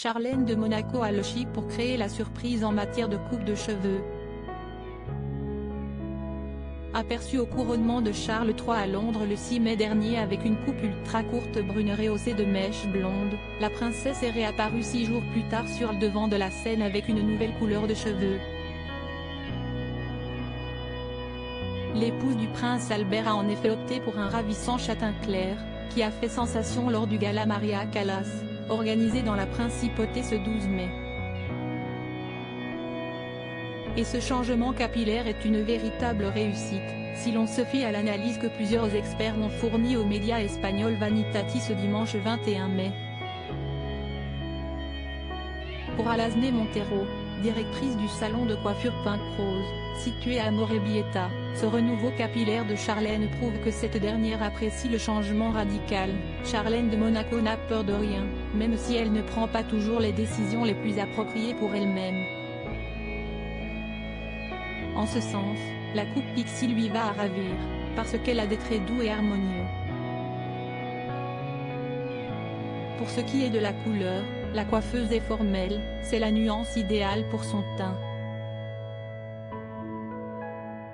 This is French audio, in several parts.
Charlène de Monaco a le chic pour créer la surprise en matière de coupe de cheveux. Aperçue au couronnement de Charles III à Londres le 6 mai dernier avec une coupe ultra courte brune rehaussée de mèches blondes, la princesse est réapparue 6 jours plus tard sur le devant de la scène avec une nouvelle couleur de cheveux. L'épouse du prince Albert a en effet opté pour un ravissant châtain clair, qui a fait sensation lors du gala Maria Callas, organisé dans la principauté ce 12 mai. Et ce changement capillaire est une véritable réussite, si l'on se fie à l'analyse que plusieurs experts ont fournie aux médias espagnols Vanitati ce dimanche 21 mai. Pour Alasne Montero, directrice du salon de coiffure Pink Rose, situé à Amorebieta, ce renouveau capillaire de Charlène prouve que cette dernière apprécie le changement radical. Charlène de Monaco n'a peur de rien, même si elle ne prend pas toujours les décisions les plus appropriées pour elle-même. En ce sens, la coupe pixie lui va à ravir, parce qu'elle a des traits doux et harmonieux. Pour ce qui est de la couleur, la coiffeuse est formelle, c'est la nuance idéale pour son teint.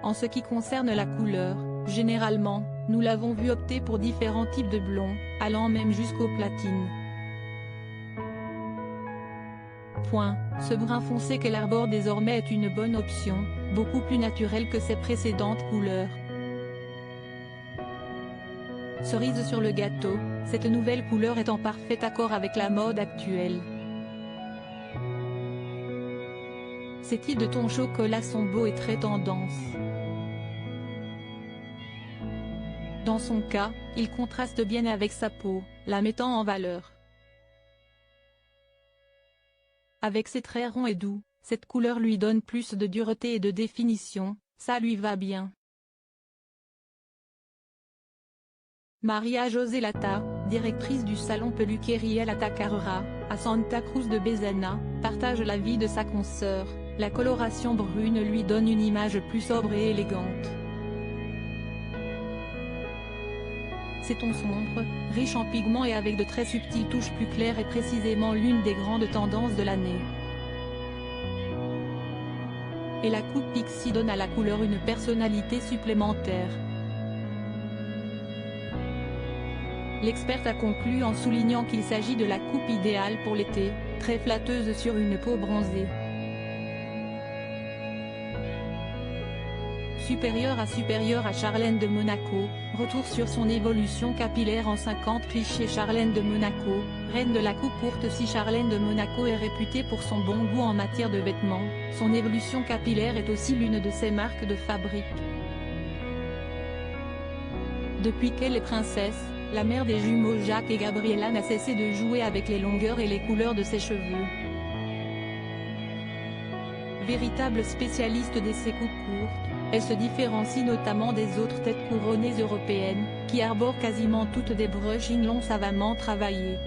En ce qui concerne la couleur, généralement, nous l'avons vu opter pour différents types de blond, allant même jusqu'au platine. Ce brun foncé qu'elle arbore désormais est une bonne option, beaucoup plus naturelle que ses précédentes couleurs. Cerise sur le gâteau, cette nouvelle couleur est en parfait accord avec la mode actuelle. Ces types de tons chocolat sont beaux et très tendance. Dans son cas, il contraste bien avec sa peau, la mettant en valeur. Avec ses traits ronds et doux, cette couleur lui donne plus de dureté et de définition, ça lui va bien. Maria José Lata, directrice du salon Peluquería Lata Carrera, à Santa Cruz de Bezana, partage l'avis de sa consoeur, la coloration brune lui donne une image plus sobre et élégante. Ces tons sombres, riches en pigments et avec de très subtiles touches plus claires est précisément l'une des grandes tendances de l'année. Et la coupe pixie donne à la couleur une personnalité supplémentaire. L'experte a conclu en soulignant qu'il s'agit de la coupe idéale pour l'été, très flatteuse sur une peau bronzée. Supérieure à Charlène de Monaco, retour sur son évolution capillaire en 50 clichés. Charlène de Monaco, reine de la coupe courte. Si Charlène de Monaco est réputée pour son bon goût en matière de vêtements, son évolution capillaire est aussi l'une de ses marques de fabrique. Depuis qu'elle est princesse, la mère des jumeaux Jacques et Gabriella n'a cessé de jouer avec les longueurs et les couleurs de ses cheveux. Véritable spécialiste de ses coupes courtes, elle se différencie notamment des autres têtes couronnées européennes, qui arborent quasiment toutes des brushings longs savamment travaillés.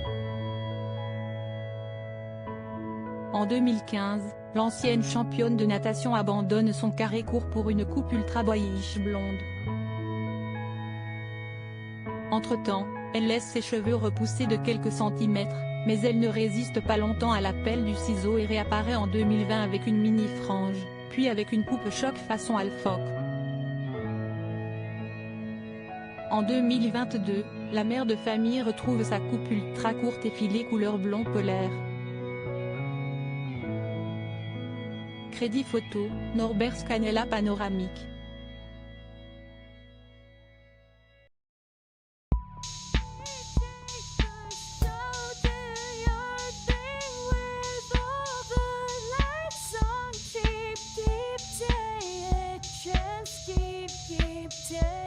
En 2015, l'ancienne championne de natation abandonne son carré court pour une coupe ultra boyish blonde. Entre-temps, elle laisse ses cheveux repousser de quelques centimètres, mais elle ne résiste pas longtemps à l'appel du ciseau et réapparaît en 2020 avec une mini-frange, puis avec une coupe choc façon alphoque. En 2022, la mère de famille retrouve sa coupe ultra courte effilée couleur blond polaire. Crédit photo, Norbert Scanella panoramique. Keep